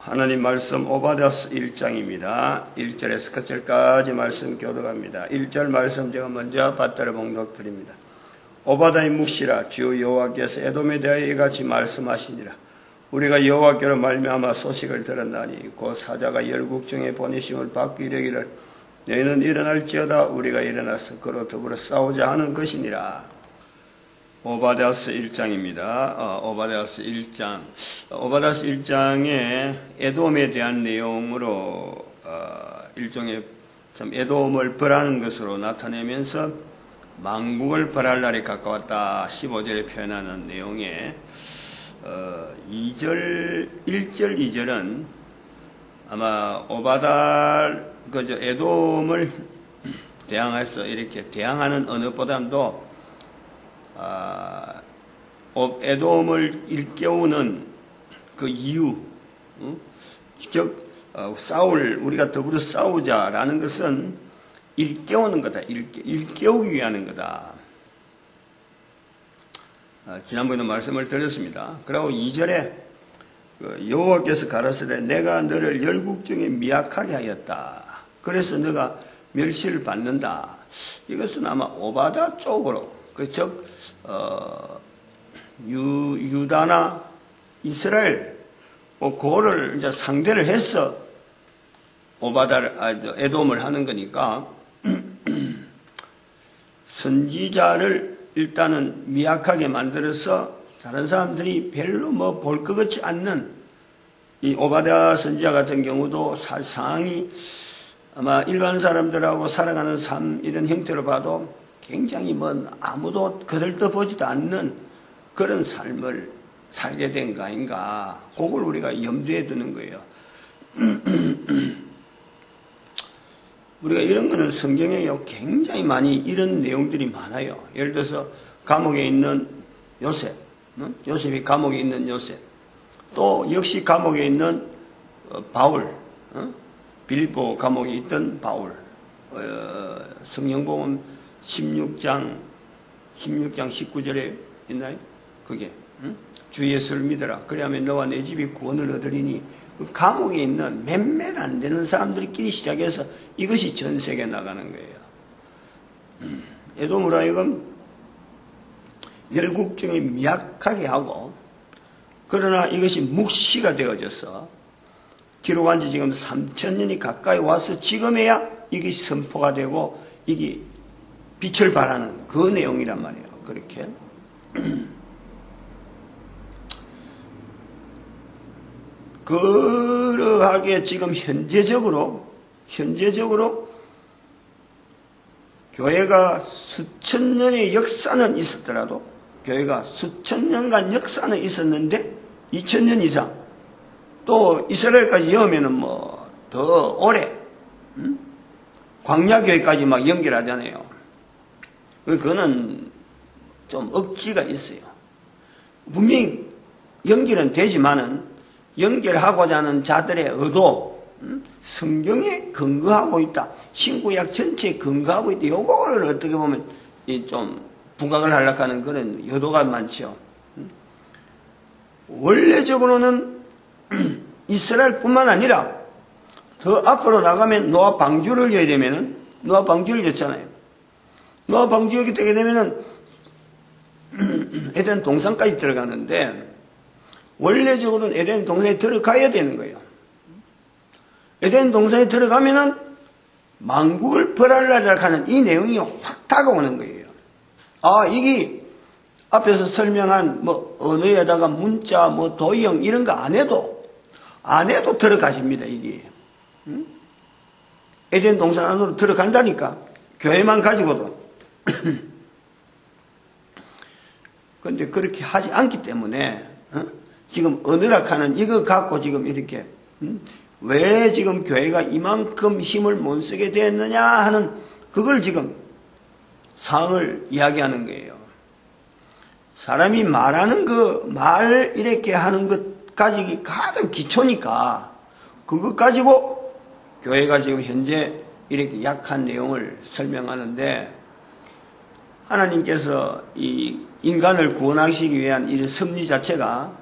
하나님 말씀 오바댜서 1장입니다. 1절에서 끝절까지 말씀 교독합니다. 1절 말씀 제가 먼저 받들어 봉독드립니다. 오바댜의 묵시라. 주 여호와께서 에돔에 대하여 이같이 말씀하시니라. 우리가 여호와께로 말미암아 소식을 들었나니 곧 사자가 열국 중에 보내심을 받고 이르기를 너희는 일어날지어다 우리가 일어나서 그로 더불어 싸우자 하는 것이니라. 오바댜서 1장입니다. 오바댜서 1장. 오바댜서 1장에 에돔에 대한 내용으로 일종의 참 에돔을 벌하는 것으로 나타내면서 망국을 벌할 날이 가까웠다 15절에 표현하는 내용에 1절 2절은 아마 에돔을 대항해서 이렇게 대항하는 언어보다도 에돔을 일깨우는 그 이유, 즉 우리가 더불어 싸우자라는 것은 일깨우는 거다. 일깨우기 위한 거다. 지난번에도 말씀을 드렸습니다. 그리고 2절에 여호와께서 가라사대 내가 너를 열국 중에 미약하게 하였다. 그래서 너가 멸시를 받는다. 이것은 아마 오바댜 쪽으로, 즉 유다나 이스라엘 그거를 이제 상대를 해서 에돔을 하는 거니까 선지자를 일단은 미약하게 만들어서 다른 사람들이 별로 볼 것 같지 않는 이 오바댜 선지자 같은 경우도 상황이 아마 일반 사람들하고 살아가는 삶 이런 형태로 봐도 굉장히 아무도 거들떠보지도 않는 그런 삶을 살게 된 거 아닌가. 그걸 우리가 염두에 두는 거예요. 우리가 이런 거는 성경에 굉장히 많이 이런 내용들이 많아요. 예를 들어서 감옥에 있는 요셉, 요셉이 감옥에 있는 요셉, 또 역시 감옥에 있는 바울, 빌립보 감옥에 있던 바울, 성경 보면 16장 19절에 있나요? 그게 주 예수를 믿어라. 그래야면 너와 내 집이 구원을 얻으리니 그 감옥에 있는 몇몇 안 되는 사람들끼리 시작해서 이것이 전 세계에 나가는 거예요. 에돔으로 하여금 열국 중에 미약하게 하고 그러나 이것이 묵시가 되어져서 기록한 지 지금 3000년이 가까이 와서 지금에야 이것이 선포가 되고 이게 빛을 발하는 그 내용이란 말이에요. 그렇게. 그러하게 지금 현재적으로 교회가 수천 년의 역사는 있었더라도 교회가 수천 년간 역사는 있었는데 2000년 이상 또 이스라엘까지 여으면은 더 오래 광야교회까지 막 연결하잖아요. 그거는 좀 억지가 있어요. 분명히 연결은 되지만은 연결하고자 하는 자들의 의도, 성경에 근거하고 있다. 신구약 전체에 근거하고 있다. 요거를 어떻게 보면 좀 부각을 하려고 하는 그런 의도가 많죠. 원래적으로는 이스라엘뿐만 아니라 더 앞으로 나가면 노아 방주를 져야 되면은 노아 방주를 졌잖아요. 노아 방주가 되게 되면은 에덴 동산까지 들어가는데 원래적으로는 에덴 동산에 들어가야 되는 거예요. 에덴 동산에 들어가면은 만국을 벌하려고 하는 이 내용이 확 다가오는 거예요. 이게 앞에서 설명한 언어에다가 문자, 도형 이런 거 안 해도 들어가십니다, 이게. 에덴 동산 안으로 들어간다니까. 교회만 가지고도. 그런데 그렇게 하지 않기 때문에, 지금 언어락하는 이거 갖고 지금 이렇게, 왜 지금 교회가 이만큼 힘을 못 쓰게 됐느냐 하는 그걸 지금 상황을 이야기하는 거예요. 사람이 말하는 말 이렇게 하는 것 가지기 가장 기초니까 그것 가지고 교회가 지금 현재 이렇게 약한 내용을 설명하는데 하나님께서 이 인간을 구원하시기 위한 이 섭리 자체가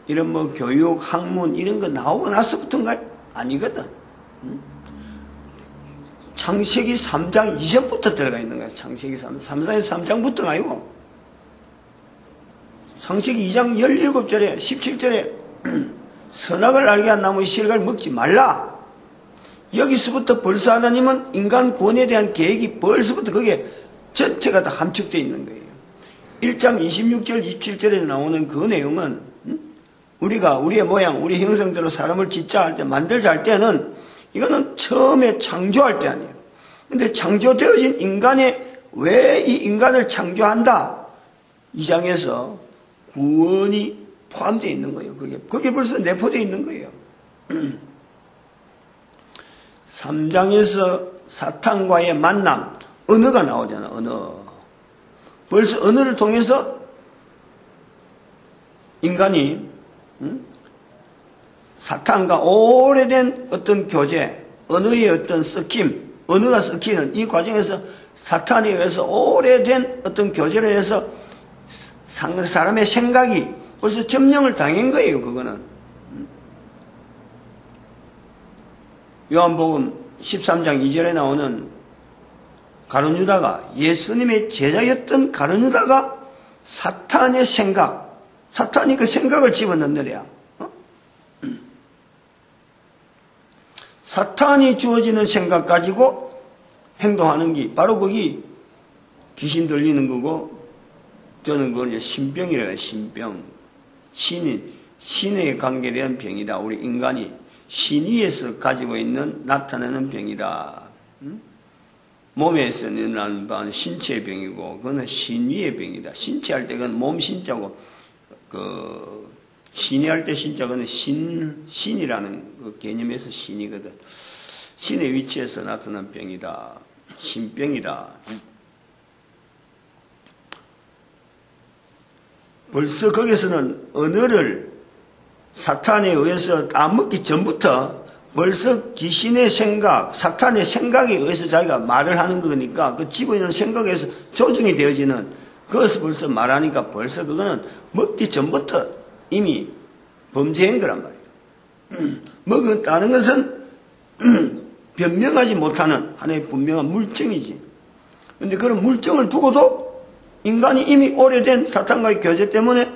이런 뭐 교육, 학문 이런 거 나오고 나서부터인가요? 아니거든. 창세기 3장 이전부터 들어가 있는 거야. 창세기 3장부터가 아니고 창세기 2장 17절에 17절에 선악을 알게 한 나무의 실과를 먹지 말라. 여기서부터 벌써 하나님은 인간 구원에 대한 계획이 벌써부터 거기에 전체가 다 함축되어 있는 거예요. 1장 26절 27절에 나오는 그 내용은 우리가 우리의 모양 우리 형상대로 사람을 짓자 할 때 만들자 할 때는 이거는 처음에 창조할 때 아니에요. 근데 창조되어진 인간에 왜 이 인간을 창조한다? 2장에서 구원이 포함되어 있는 거예요. 그게 벌써 내포되어 있는 거예요. 3장에서 사탄과의 만남, 언어가 나오잖아, 언어. 벌써 언어를 통해서 인간이 사탄과 오래된 어떤 교제, 언어의 어떤 섞임, 언어가 섞이는 이 과정에서 사탄에 의해서 오래된 어떤 교제를 해서 사람의 생각이 벌써 점령을 당한 거예요, 그거는. 요한복음 13장 2절에 나오는 가룟 유다가 예수님의 제자였던 가룟 유다가 사탄의 생각, 사탄이 그 생각을 집어넣느랴. 사탄이 주어지는 생각 가지고 행동하는 게 바로 거기 귀신 들리는 거고, 저는 그걸 이제 신병이라고 해요. 신병. 신의 관계된 병이다. 우리 인간이 신위에서 가지고 있는 나타나는 병이다. 몸에서 일어나는 바는 신체의 병이고, 그거는 신위의 병이다. 신체할 때 그건 몸 신자고, 신이할 때 신자, 그거는 신이라는 그 개념에서 신이거든. 신의 위치에서 나타난 병이다. 신병이다. 벌써 거기서는 언어를 사탄에 의해서 따먹기 전부터 벌써 귀신의 생각, 사탄의 생각에 의해서 자기가 말을 하는 거니까 그 집어있는 생각에서 조정이 되어지는 그것을 벌써 말하니까 벌써 그거는 먹기 전부터 이미 범죄인 거란 말이에요. 먹었다는 것은 변명하지 못하는 하나의 분명한 물증이지. 그런데 그런 물증을 두고도 인간이 이미 오래된 사탄과의 교제 때문에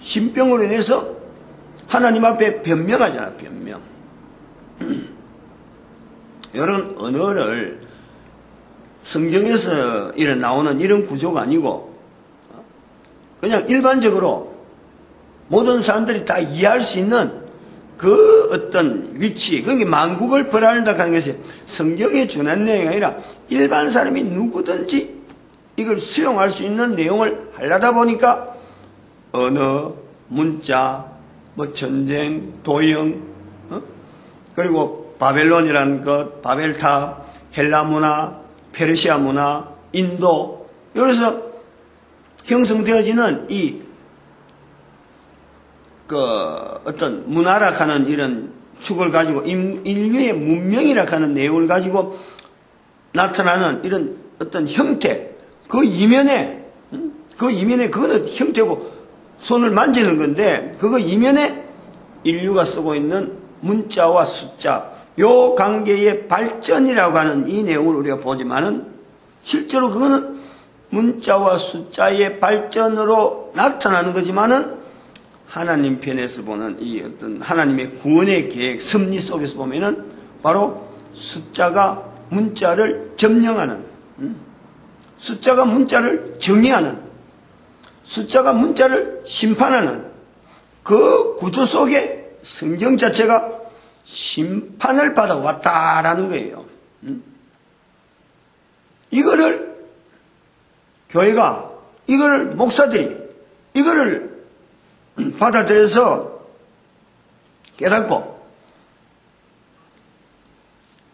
신병으로 인해서 하나님 앞에 변명하잖아, 변명. 이런 언어를 성경에서 나오는 이런 구조가 아니고 그냥 일반적으로 모든 사람들이 다 이해할 수 있는 그 어떤 위치, 그게 만국을 벌한다 하는 것이 성경에 준한 내용이 아니라 일반 사람이 누구든지 이걸 수용할 수 있는 내용을 하려다 보니까 언어, 문자, 뭐 전쟁, 도형, 그리고 바벨론이라는 것, 바벨탑, 헬라 문화, 페르시아 문화, 인도, 여기서 형성되어지는 어떤 문화라 하는 이런 축을 가지고 인류의 문명이라 하는 내용을 가지고 나타나는 이런 어떤 형태, 그 이면에 그거는 형태고 손을 만지는 건데 그거 이면에 인류가 쓰고 있는 문자와 숫자, 요 관계의 발전이라고 하는 이 내용을 우리가 보지만은 실제로 그거는 문자와 숫자의 발전으로 나타나는 거지만은 하나님 편에서 보는 이 어떤 하나님의 구원의 계획, 섭리 속에서 보면은 바로 숫자가 문자를 점령하는, 숫자가 문자를 정의하는, 숫자가 문자를 심판하는 그 구조 속에 성경 자체가 심판을 받아왔다라는 거예요. 이거를 교회가, 이거를 목사들이, 이거를 받아들여서 깨닫고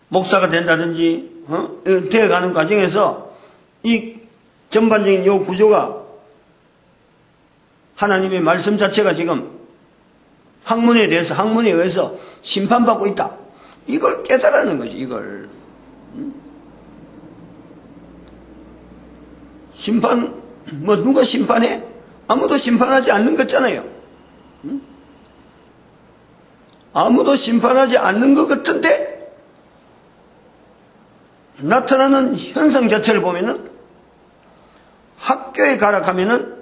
목사가 된다든지 되어가는 과정에서 이 전반적인 이 구조가 하나님의 말씀 자체가 지금 학문에 의해서 심판받고 있다. 이걸 깨달아는 거지, 이걸. 심판, 누가 심판해? 아무도 심판하지 않는 거잖아요. 아무도 심판하지 않는 것 같은데 나타나는 현상 자체를 보면은 학교에 가라 하면은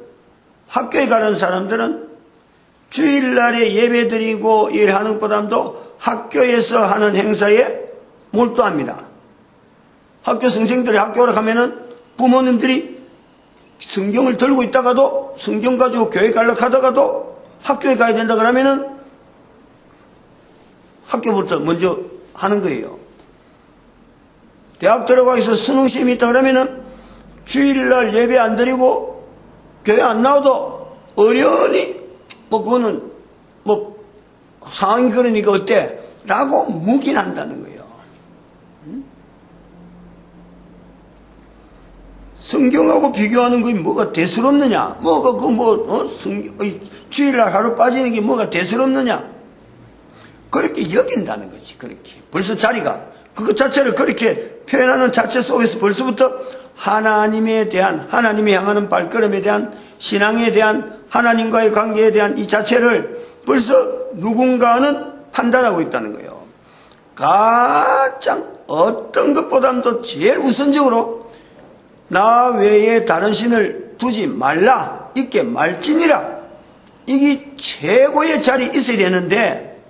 학교에 가는 사람들은 주일날에 예배 드리고 일하는 것보다도 학교에서 하는 행사에 몰두합니다. 학교 선생들이 학교로 가면은 부모님들이 성경을 들고 있다가도 성경 가지고 교회 가려고 하다가도 학교에 가야 된다 그러면은 학교부터 먼저 하는 거예요. 대학 들어가서 수능시험이 있다 그러면은 주일날 예배 안 드리고 교회 안 나와도 어련히 그거는 상황이 그러니까 어때? 라고 묵인한다는 거예요. 성경하고 비교하는 게 뭐가 대수롭느냐? 주일날 하루 빠지는 게 뭐가 대수롭느냐? 그렇게 여긴다는 거지, 그렇게. 벌써 자리가, 그것 자체를 그렇게 표현하는 자체 속에서 벌써부터 하나님에 대한, 하나님이 향하는 발걸음에 대한, 신앙에 대한, 하나님과의 관계에 대한 이 자체를 벌써 누군가는 판단하고 있다는 거예요. 가장 어떤 것보다도 제일 우선적으로 나 외에 다른 신을 두지 말라, 있게 말지니라. 이게 최고의 자리에 있어야 되는데,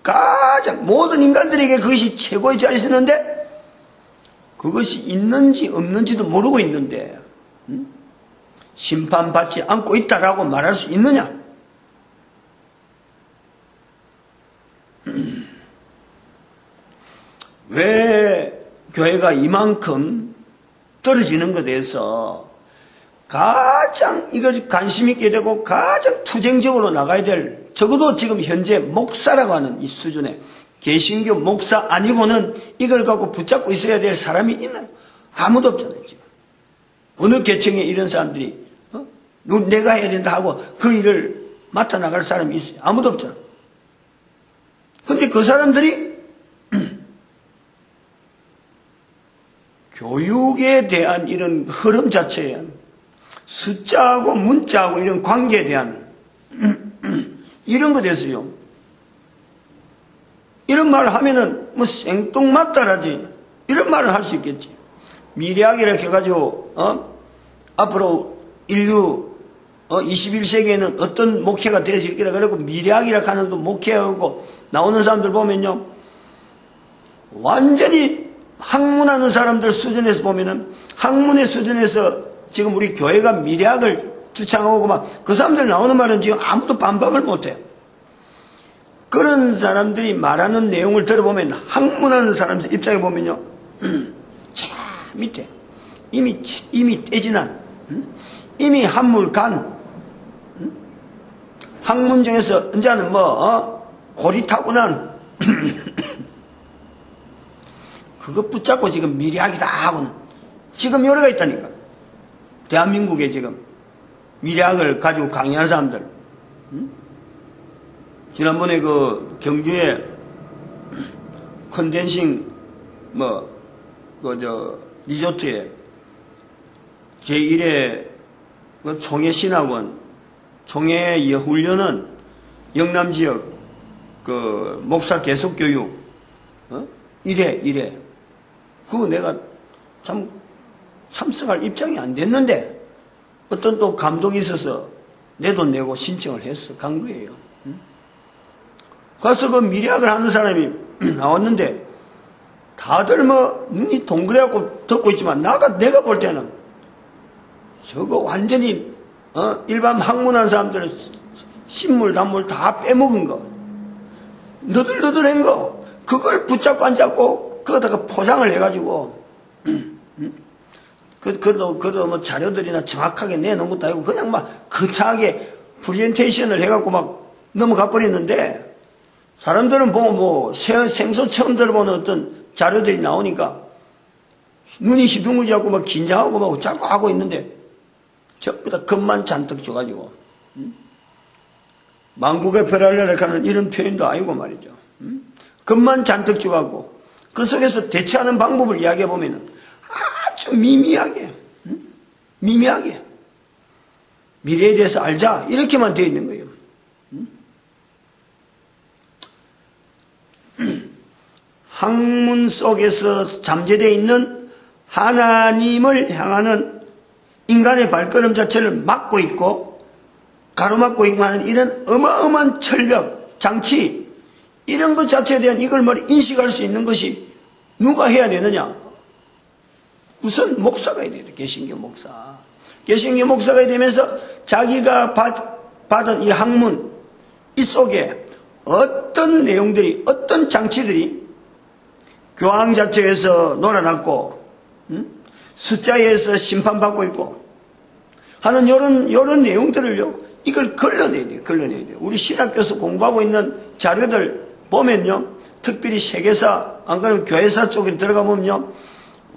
가장 모든 인간들에게 그것이 최고의 자리에 있었는데, 그것이 있는지 없는지도 모르고 있는데, 심판받지 않고 있다라고 말할 수 있느냐? 왜 교회가 이만큼 떨어지는 것에 대해서 가장 이걸 관심 있게 되고 가장 투쟁적으로 나가야 될, 적어도 지금 현재 목사라고 하는 이 수준의 개신교 목사 아니고는 이걸 갖고 붙잡고 있어야 될 사람이 있나요? 아무도 없잖아요, 지금. 어느 계층에 이런 사람들이 내가 해야 된다 하고 그 일을 맡아 나갈 사람이 있어요? 아무도 없잖아. 근데 그 사람들이 교육에 대한 이런 흐름 자체에 숫자하고 문자하고 이런 관계에 대한 이런 것에 대해서요, 이런 말을 하면은 생뚱맞다라지 이런 말을 할 수 있겠지. 미래학이라 해가지고 앞으로 인류 21세기에는 어떤 목회가 되어질 거다 그러고 미래학이라 하는 그 목회하고 나오는 사람들 보면요, 완전히 학문하는 사람들 수준에서 보면은 학문의 수준에서 지금 우리 교회가 미래학을 주창하고 막 그 사람들 나오는 말은 지금 아무도 반박을 못해요. 그런 사람들이 말하는 내용을 들어보면 학문하는 사람 입장에 보면요, 자 밑에 이미 떼지난, 이미 한물 간, 학문 중에서 이제는 고리타분한 그거 붙잡고 지금 미래학이다 하고는 지금 여러가 있다니까. 대한민국에 지금 미래학을 가지고 강의하는 사람들. 지난번에 그 경주에 컨덴싱 리조트에 제1회 총회 신학원 총회 훈련은 영남 지역 그 목사 계속 교육 1회 그거 내가 참 참석할 입장이 안 됐는데 어떤 또 감독이 있어서 내 돈 내고 신청을 했어. 간 거예요. 가서 그 미래학을 하는 사람이 나왔는데 다들 눈이 동그래갖고 듣고 있지만 내가 볼 때는 저거 완전히 일반 학문한 사람들은 신물 단물 다 빼먹은 거, 너들너들한 거, 그걸 붙잡고 앉았고 거기다가 포장을 해가지고 그래도 자료들이나 정확하게 내놓은 것도 아니고 그냥 거창하게 프레젠테이션을 해갖고 넘어가 버렸는데, 사람들은 보고 생소 처음 들어보는 어떤 자료들이 나오니까 눈이 희둥그지하고 긴장하고 자꾸 하고 있는데 전부 다 겁만 잔뜩 줘가지고 망국의 벼랄려라 하는 이런 표현도 아니고 말이죠. 겁만 잔뜩 줘가지고 그 속에서 대처하는 방법을 이야기해 보면은 아주 미미하게 미래에 대해서 알자 이렇게만 되어 있는 거예요. 학문 속에서 잠재되어 있는 하나님을 향하는 인간의 발걸음 자체를 막고 있고 가로막고 있고 하는 이런 어마어마한 철벽, 장치, 이런 것 자체에 대한 이걸 인식할 수 있는 것이 누가 해야 되느냐? 우선 목사가 해야 돼요. 개신교 목사. 개신교 목사가 되면서 자기가 받은 이 학문, 이 속에 어떤 내용들이, 어떤 장치들이 교황 자체에서 놀아났고, 숫자에서 심판받고 있고 하는 요런 내용들을요, 이걸 걸러내야 돼요. 걸러내야 돼요. 우리 신학교에서 공부하고 있는 자료들 보면요, 특별히 세계사, 안 그러면 교회사 쪽에 들어가 보면요,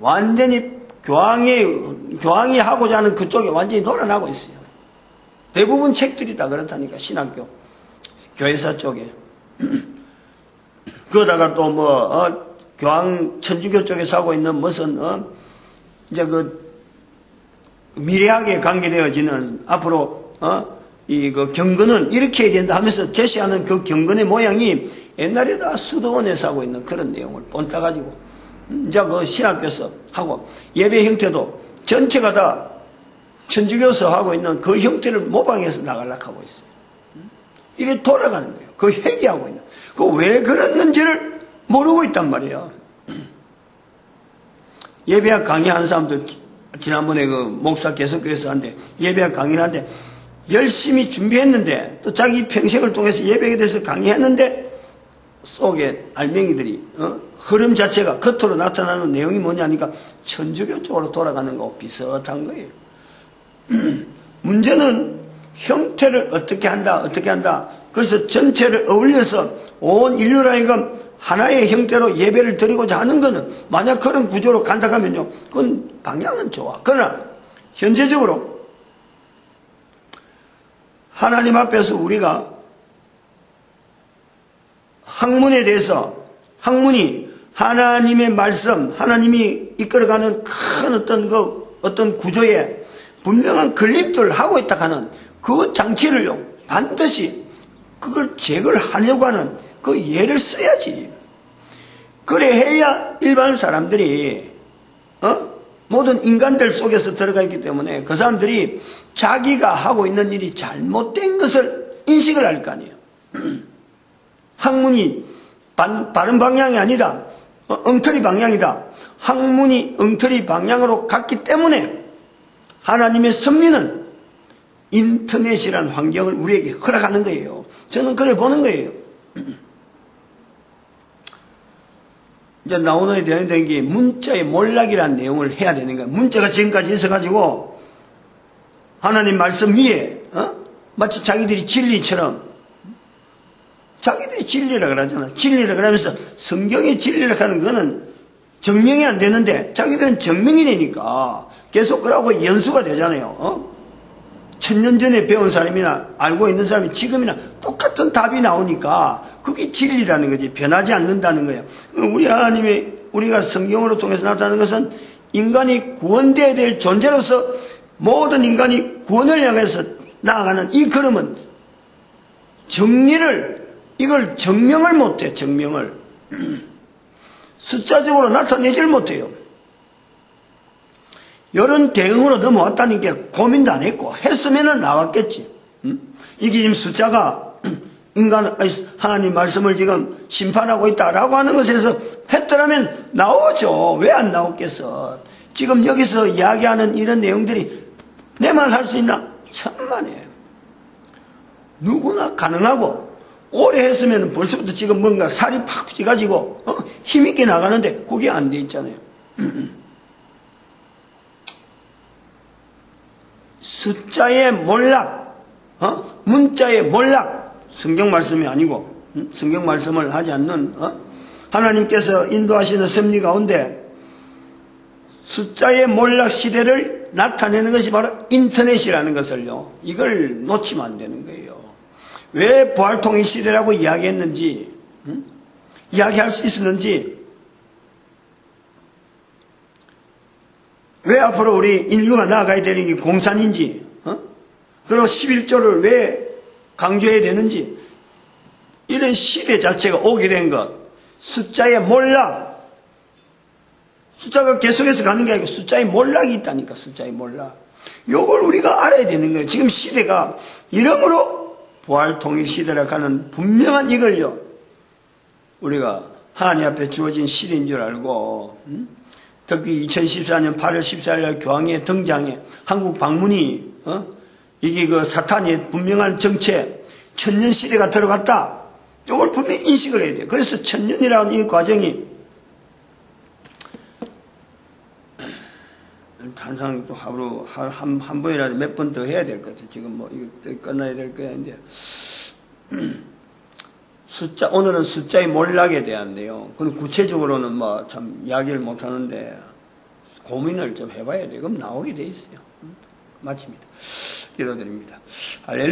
완전히 교황이 하고자 하는 그쪽에 완전히 놀아나고 있어요. 대부분 책들이 다 그렇다니까, 신학교, 교회사 쪽에. 그러다가 또 교황 천주교 쪽에서 하고 있는 무슨, 이제 미래학에 관계되어지는 앞으로, 그 경건은 이렇게 해야 된다 하면서 제시하는 그 경건의 모양이 옛날에 다 수도원에서 하고 있는 그런 내용을 본따가지고, 이제 그 신학교에서 하고, 예배 형태도 전체가 다 천주교에서 하고 있는 그 형태를 모방해서 나가려고 하고 있어요. 이게 돌아가는 거예요. 그 회귀하고 있는. 그 왜 그랬는지를 모르고 있단 말이에요. 예배학 강의하는 사람들, 지난번에 그 목사 개석교에서 한데, 예배학 강의를 하는데, 열심히 준비했는데, 또 자기 평생을 통해서 예배에 대해서 강의했는데, 속에 알맹이들이, 흐름 자체가 겉으로 나타나는 내용이 뭐냐니까, 천주교 쪽으로 돌아가는 거하고 비슷한 거예요. 문제는 형태를 어떻게 한다. 그래서 전체를 어울려서 온 인류를 하여금 하나의 형태로 예배를 드리고자 하는 것은, 만약 그런 구조로 간다 하면요, 그건 방향은 좋아. 그러나 현재적으로 하나님 앞에서 우리가 학문에 대해서, 학문이 하나님의 말씀, 하나님이 이끌어가는 큰 어떤 구조에 분명한 걸림돌을 하고 있다 하는 그 장치를요, 반드시 그걸 제거하려고 하는 그 예를 써야지. 그래 해야 일반 사람들이, 모든 인간들 속에서 들어가 있기 때문에 그 사람들이 자기가 하고 있는 일이 잘못된 것을 인식을 할 거 아니에요. 학문이 바른 방향이 아니라 엉터리 방향이다. 학문이 엉터리 방향으로 갔기 때문에 하나님의 섭리는 인터넷이라는 환경을 우리에게 허락하는 거예요. 저는 그래 보는 거예요. 이제 나오는 되는 게 문자의 몰락이라는 내용을 해야 되는 거예요. 문자가 지금까지 있어가지고 하나님 말씀 위에 마치 자기들이 진리처럼, 자기들이 진리라 그러잖아. 진리라 그러면서 성경의 진리라 하는 거는 증명이 안 되는데 자기들은 증명이 되니까 계속 그러고 연수가 되잖아요. 1000년 전에 배운 사람이나 알고 있는 사람이 지금이나 똑같은 답이 나오니까 그게 진리라는 거지. 변하지 않는다는 거예요. 우리 하나님이, 우리가 성경으로 통해서 나타나는 것은 인간이 구원되어야 될 존재로서 모든 인간이 구원을 향해서 나아가는 이 걸음은 정리를, 이걸 증명을 못해. 증명을 숫자적으로 나타내질 못해요. 이런 대응으로 넘어왔다는 게 고민도 안 했고, 했으면 나왔겠지. 이게 지금 숫자가 하나님 말씀을 지금 심판하고 있다라고 하는 것에서 했더라면 나오죠. 왜 안 나오겠어? 지금 여기서 이야기하는 이런 내용들이 내 말 할 수 있나? 천만에. 누구나 가능하고, 오래 했으면 벌써부터 지금 뭔가 살이 팍 찌가지고 힘있게 나가는데 그게 안 돼 있잖아요. 숫자의 몰락, 문자의 몰락, 성경 말씀이 아니고 성경 말씀을 하지 않는 하나님께서 인도하시는 섭리 가운데 숫자의 몰락 시대를 나타내는 것이 바로 인터넷이라는 것을요, 이걸 놓치면 안 되는 거예요. 왜 부활통일 시대라고 이야기했는지, 이야기할 수 있었는지, 왜 앞으로 우리 인류가 나아가야 되는 게 공산인지, 그리고 11조를 왜 강조해야 되는지, 이런 시대 자체가 오게 된 것, 숫자의 몰락. 숫자가 계속해서 가는 게 아니고 숫자의 몰락이 있다니까, 숫자의 몰락. 요걸 우리가 알아야 되는 거예요. 지금 시대가 이러므로 부활 통일 시대라 하는 분명한 이걸요, 우리가 하나님 앞에 주어진 시대인 줄 알고, 특히 2014년 8월 14일 교황의 등장에 한국 방문이, 이게 그 사탄의 분명한 정체, 천년 시대가 들어갔다. 이걸 분명히 인식을 해야 돼요. 그래서 천년이라는 이 과정이 항상 또 하루 한 번이라도 몇 번 더 해야 될 것 같아요. 지금 뭐 이거 끝나야 될 거야. 이제 오늘은 숫자의 몰락에 대한데요. 그럼 구체적으로는 뭐 참 이야기를 못 하는데 고민을 좀 해봐야 돼요. 그럼 나오게 돼 있어요. 마칩니다. 기도드립니다.